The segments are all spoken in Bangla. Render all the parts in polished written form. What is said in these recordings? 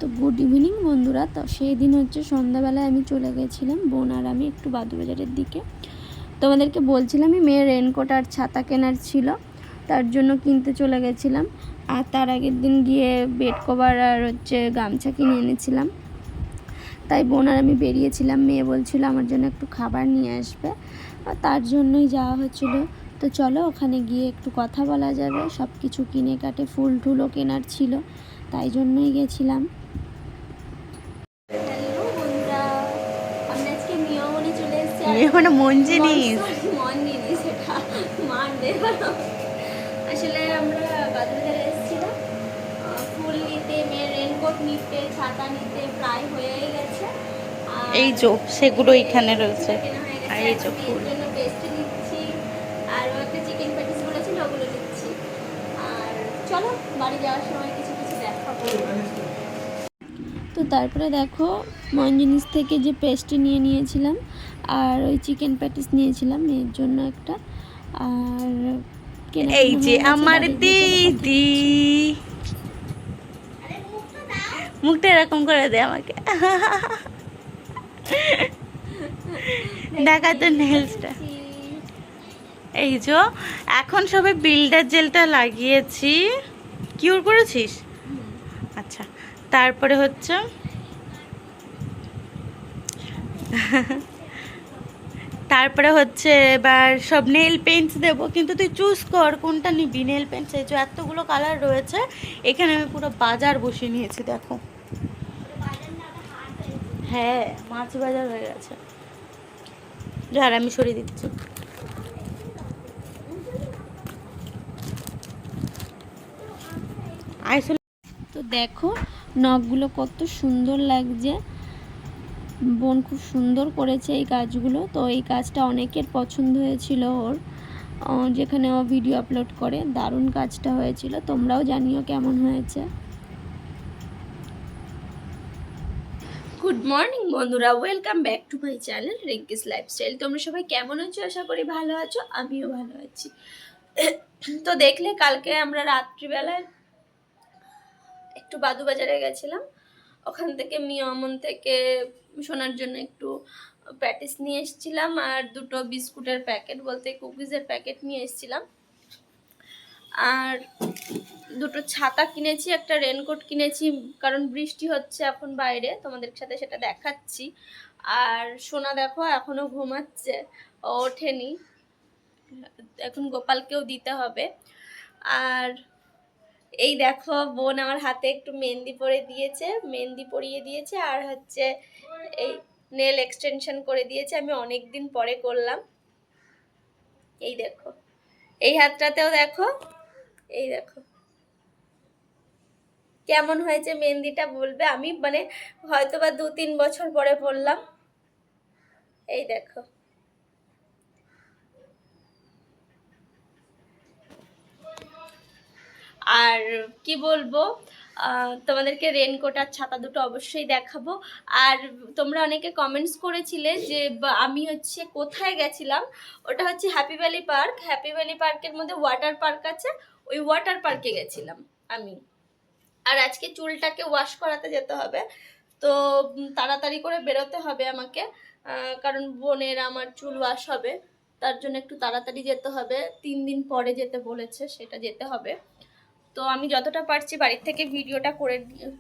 তো গুড ইভিনিং বন্ধুরা। তো সেই দিন হচ্ছে সন্ধ্যাবেলায় আমি চলে গেছিলাম বোন আর আমি একটু বাদুবাজারের দিকে। তোমাদেরকে বলছিলাম আমি মেয়ের রেনকোট আর ছাতা কেনার ছিল, তার জন্য কিনতে চলে গেছিলাম। আর তার আগের দিন গিয়ে বেড কভার আর হচ্ছে গামছা কিনে এনেছিলাম। তাই বোন আর আমি বেরিয়েছিলাম, মেয়ে বলছিল আমার জন্য একটু খাবার নিয়ে আসবে, আর তার জন্যই যাওয়া হচ্ছিলো। তো চলো ওখানে গিয়ে একটু কথা বলা যাবে, সব কিছু কিনে কাটে, ফুল টুলও কেনার ছিল, তাই জন্যই গেছিলাম। হ্যালো বন্ধুরা, আমরা আজকে মিয়ামনি চলে এসেছি। মন জিনিস সেটা মান দেখানো। আসলে আমরা বাজারে এসেছিলাম ফুল নিতে, মেয়ের রেনকোট নিতে, ছাতা নিতে, প্রায় হয়েই গেছে। এই যে সেগুলো এখানে রয়েছে। আর এই যে ফুল জন্য পেস্ট্রি নিচ্ছি, আর একটা চিকেন প্যাটিস বলেছিল ওগুলো নিচ্ছি। আর চলো বাড়ি যাওয়ার সময় কিছু কিছু দেখাবো। তো তারপরে দেখো মঞ্জিনিস থেকে যে পেস্ট্রি নিয়ে নিয়েছিলাম, আর ওই চিকেন প্যাটিস নিয়েছিলাম মেয়ের জন্য একটা। আর এই যে আমার দিদি, মুখটা এরকম করে দে আমাকে, দেখা তো নেলসটা। এই যে এখন সবে বিল্ডার জেলটা লাগিয়েছি। কিউর করেছিস? আচ্ছা, তারপরে হচ্ছে এবার সব নেল পেন্টস দেবো, কিন্তু তুই চুজ কর কোনটা নিবি। নেল পেন্টস এই যে এতগুলো কালার রয়েছে, এখানে আমি পুরো বাজার বসিয়ে নিয়েছি দেখো। হ্যাঁ, মাছ বাজার হয়ে গেছে। যার আমি সরিয়ে দিচ্ছি। তো দেখো নখগুলো কত সুন্দর লাগছে, বোন খুব সুন্দর করেছে এই কাজগুলো। তো এই কাজটা অনেকের পছন্দ হয়েছিল ওর, যেখানে ও ভিডিও আপলোড করে। দারুণ কাজটা হয়েছিল, তোমরাও জানিও কেমন হয়েছে। গুড মর্নিং বন্ধুরা, welcome back to my channel Rinki's lifestyle. তোমরা সবাই কেমন আছো? আশা করি ভালো আছো, আমিও ভালো আছি। তো দেখলে কালকে আমরা রাত্রিবেলায় একটু বাদুবাজারে গেছিলাম, ওখান থেকে মিয়ামন থেকে শোনার জন্য একটু প্যাটিস নিয়ে এসেছিলাম, আর দুটো বিস্কুটের প্যাকেট বলতে কুকিজের প্যাকেট নিয়ে এসেছিলাম, আর দুটো ছাতা কিনেছি, একটা রেনকোট কিনেছি, কারণ বৃষ্টি হচ্ছে এখন বাইরে, তোমাদের সাথে সেটা দেখাচ্ছি। আর সোনা দেখো এখনো ঘুমাচ্ছে, ও ওঠেনি, এখন গোপালকেও দিতে হবে। আর এই দেখো বোন আমার হাতে একটু মেহেন্দি পরিয়ে দিয়েছে, আর হচ্ছে এই নেল এক্সটেনশন করে দিয়েছে, আমি অনেক দিন পরে করলাম। এই দেখো, এই হাতটাতেও দেখো, এই দেখো কেমন হয়েছে মেহেন্দিটা বলবে। আমি মানে হয়তো বা 2-3 বছর পরে পরলাম। এই দেখো, আর কি বলবো, তোমাদেরকে রেনকোট আর ছাতা দুটো অবশ্যই দেখাবো। আর তোমরা অনেকে কমেন্টস করেছিলে যে আমি হচ্ছে কোথায় গেছিলাম, ওটা হচ্ছে happy valley park. Happy valley পার্কের মধ্যে ওয়াটার পার্ক আছে, ওই ওয়াটার পার্কে গেছিলাম আমি। আর আজকে চুলটাকে ওয়াশ করাতে যেতে হবে, তো তাড়াতাড়ি করে বেরোতে হবে আমাকে, কারণ বোনের আমার চুল ওয়াশ হবে, তার জন্য একটু তাড়াতাড়ি যেতে হবে। 3 দিন পরে যেতে বলেছে, সেটা যেতে হবে। তো আমি যতটা পারছি বাড়ির থেকে ভিডিওটা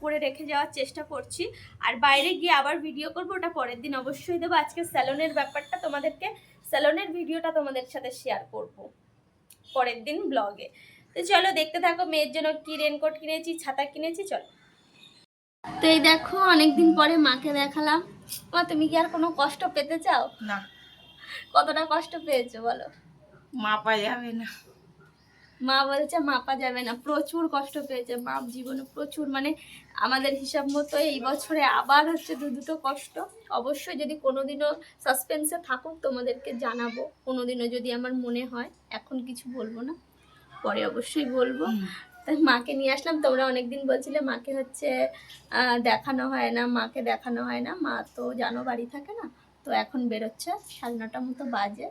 করে রেখে যাওয়ার চেষ্টা করছি। আর বাইরে গিয়ে আবার ভিডিও করবো, ওটা পরের দিন অবশ্যই দেবো। আজকে স্যালনের ব্যাপারটা তোমাদেরকে, স্যালনের ভিডিওটা তোমাদের সাথে শেয়ার করব পরের দিন ব্লগে। তো চলো দেখতে থাকো মেয়ের জন্য কি রেনকোট কিনেছি, ছাতা কিনেছি, চলো। তো এই দেখো অনেকদিন পরে মাকে দেখালাম। মা তুমি কি আর কোনো কষ্ট পেতে চাও? না। কতটা কষ্ট পেয়েছো বলো? মাপা যাবে না। মা বলছে মাপা যাবে না, প্রচুর কষ্ট পেয়েছে মা জীবনে, প্রচুর। মানে আমাদের হিসাব মতো এই বছরে আবার হচ্ছে দুটো কষ্ট। অবশ্যই যদি কোনোদিনও সাসপেন্সে থাকুক তোমাদেরকে জানাবো, কোনোদিনও যদি আমার মনে হয়। এখন কিছু বলবো না, পরে অবশ্যই বলবো। তাই মাকে নিয়ে আসলাম। তোমরা অনেকদিন বলছিলে মাকে হচ্ছে দেখানো হয় না, মাকে দেখানো হয় না, মা তো জানো বাড়ি থাকে না। তো এখন বেরোচ্ছে, 9:30 মতো বাজে।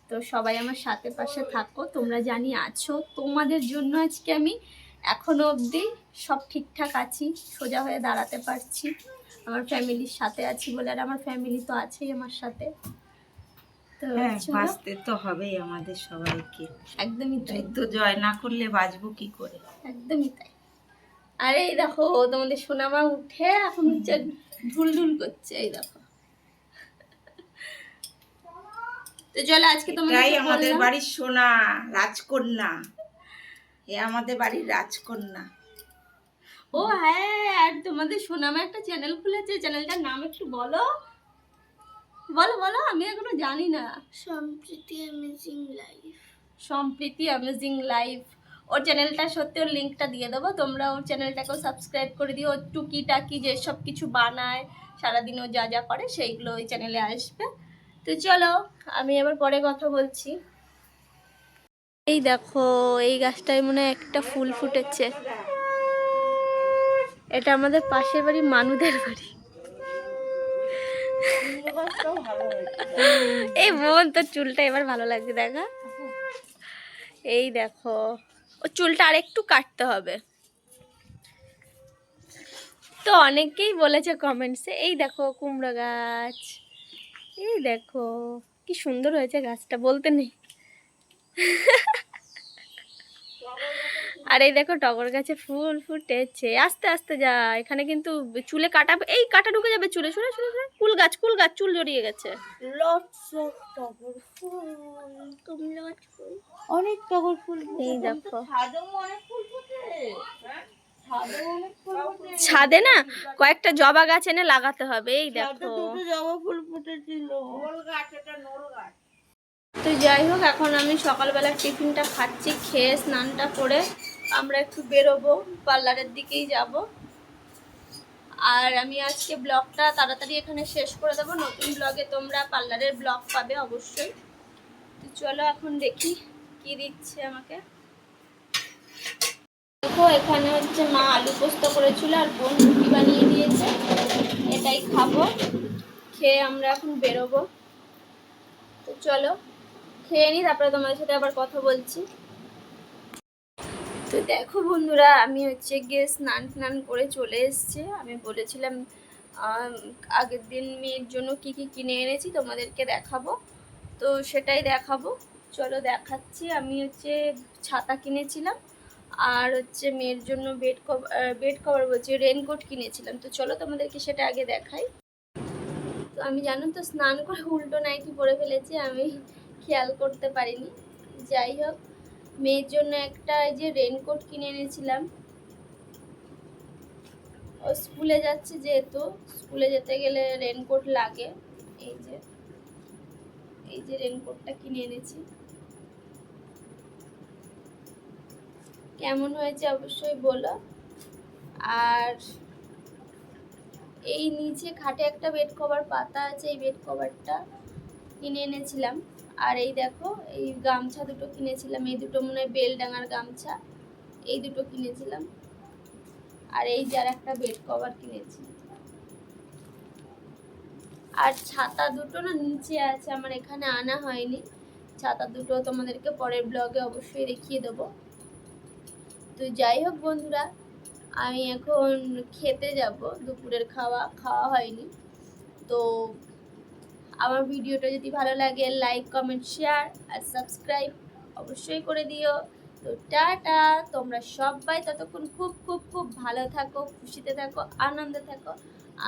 তো সবাই আমার সাথে পাশে থাকো, তোমরা জানি আছো, তোমাদের জন্য আজকে আমি এখনো অবধি সব ঠিকঠাক আছি, সোজা হয়ে দাঁড়াতে পারছি, আমার ফ্যামিলির সাথে আছি বলে। আর আমার ফ্যামিলি তো আছেই আমার সাথে। তো হ্যাঁ, চলো। বাঁচতে তো হবেই আমাদের সবাইকে। একদমই তাই, যুদ্ধ জয় না করলে বাঁচবো কি করে? একদমই তাই। আরে এই দেখো তোমাদের সোনামা উঠে এখন হচ্ছে ঢুলঢুল করছে, এই দেখো। তো চলো আজকে তোমাদের এটাই আমাদের বাড়ির সোনা, রাজকন্যা। এ আমাদের বাড়ির রাজকন্যা। ও হ্যাঁ, আর তোমাদের সোনামা একটা চ্যানেল খুলেছে, চ্যানেলটার নাম একটু বলো বলো বলো, আমি এখনো জানি না। সম্প্রীতি অ্যামেজিং লাইফ। সম্প্রীতি অ্যামেজিং লাইফ। ওর চ্যানেলটা সত্যি, ওর লিঙ্কটা দিয়ে দেবো, তোমরা ওর চ্যানেলটাকেও সাবস্ক্রাইব করে দিও। ওর টুকিটাকি যেসব কিছু বানায় সারাদিন, ও যা যা করে সেইগুলো ওই চ্যানেলে আসবে। তো চলো আমি এবার পরে কথা বলছি। এই দেখো এই গাছটায় মনে হয় একটা ফুল ফুটেছে। এটা আমাদের পাশের বাড়ি, মানুদের বাড়ি। এই বোন, তোর চুলটা এবার ভালো লাগছে দেখা। এই দেখো ও চুলটা আরেকটু কাটতে হবে। তো অনেকেই বলেছে কমেন্টসে, এই দেখো কুমড়ো গাছ, এই দেখো কি সুন্দর হয়েছে গাছটা, বলতে নেই। আর এই দেখো টগর গাছে ফুল ফুটেছে। আস্তে আস্তে যা, এখানে কিন্তু চুলে কাটা, এই কাটা ঢুকে যাবে চুলে। শুনে শুনে শুনে, কুল গাছ চুল জড়িয়ে গেছে। লটস অফ টগর ফুল, কুমড়ো গাছ ফুল। অনেক টগর ফুল। এই দেখো ছাদেও অনেক ফুল ফোটে, ছাদেও অনেক ফুল ফোটে। ছাদে না কয়েকটা জবা গাছ এনে লাগাতে হবে। এই ছাদে দেখো, দুটো জবা ফুল ফুটেছিল। তো যাই হোক, এখন আমি সকালবেলা টিফিনটা খাচ্ছি, খেয়ে স্নানটা করে আমরা একটু বেরোবো, পার্লারের দিকেই যাব। আর আমি আজকে ব্লগটা তাড়াতাড়ি এখানে শেষ করে দেবো। নতুন ব্লগে তোমরা পার্লারের ব্লগ পাবে অবশ্যই। তো চলো এখন দেখি কি দিচ্ছে আমাকে। দেখো এখানে হচ্ছে মা আলু পোস্ত করেছিল আর বোন রুটি বানিয়ে দিয়েছে, এটাই খাবো। খেয়ে আমরা এখন বেরোবো। তো চলো খেয়ে নিই, তারপরে তোমাদের সাথে আবার কথা বলছি। তো দেখো বন্ধুরা, আমি হচ্ছে গিয়ে স্নান করে চলে এসেছি। আমি বলেছিলাম আগের দিন মেয়ের জন্য কি কি কিনে এনেছি তোমাদেরকে দেখাবো, তো সেটাই দেখাবো। চলো দেখাচ্ছি। আমি হচ্ছে ছাতা কিনেছিলাম, আর হচ্ছে মেয়ের জন্য বেড কভার বলছি, রেনকোট কিনেছিলাম। তো চলো তোমাদেরকে সেটা আগে দেখাই। তো আমি জানো তো স্নান করে উল্টো নাইটি পরে ফেলেছি, আমি খেয়াল করতে পারিনি। যাই হোক, মেয়ের জন্য একটা এই যে রেনকোট কিনে এনেছিলাম। ও স্কুলে যাচ্ছে, যেহেতু স্কুলে যেতে গেলে রেনকোট লাগে। এই যে রেনকোটটা কিনে এনেছি। কেমন হয়েছে অবশ্যই বলো। আর এই নিচে খাটে একটা বেড কভার পাতা আছে, এই বেড কভারটা কিনে এনেছিলাম। আর এই দেখো এই গামছা দুটো কিনেছিলাম, এই দুটো মনে হয় বেলডাঙার গামছা, এই দুটো কিনেছিলাম। আর এই যার একটা বেড কভার কিনেছি। আর ছাতা দুটো না নিচে আছে, আমার এখানে আনা হয়নি। ছাতা দুটো তোমাদেরকে পরের ব্লগে অবশ্যই দেখিয়ে দেবো। তো যাই হোক বন্ধুরা, আমি এখন খেতে যাব, দুপুরের খাওয়া হয়নি। তো আমার ভিডিওটা যদি ভালো লাগে লাইক কমেন্ট শেয়ার আর সাবস্ক্রাইব অবশ্যই করে দিও। তো টাটা, তোমরা সবাই ততক্ষণ খুব খুব খুব ভালো থাকো, খুশিতে থাকো, আনন্দে থাকো।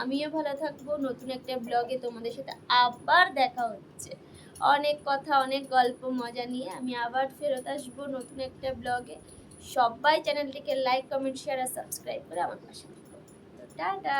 আমিও ভালো থাকবো। নতুন একটা ব্লগে তোমাদের সাথে আবার দেখা হচ্ছে। অনেক কথা, অনেক গল্প মজা নিয়ে আমি আবার ফেরত আসবো নতুন একটা ব্লগে। সবাই চ্যানেলটিকে লাইক কমেন্ট শেয়ার আর সাবস্ক্রাইব করে আমার পাশে থাকো। তো টাটা।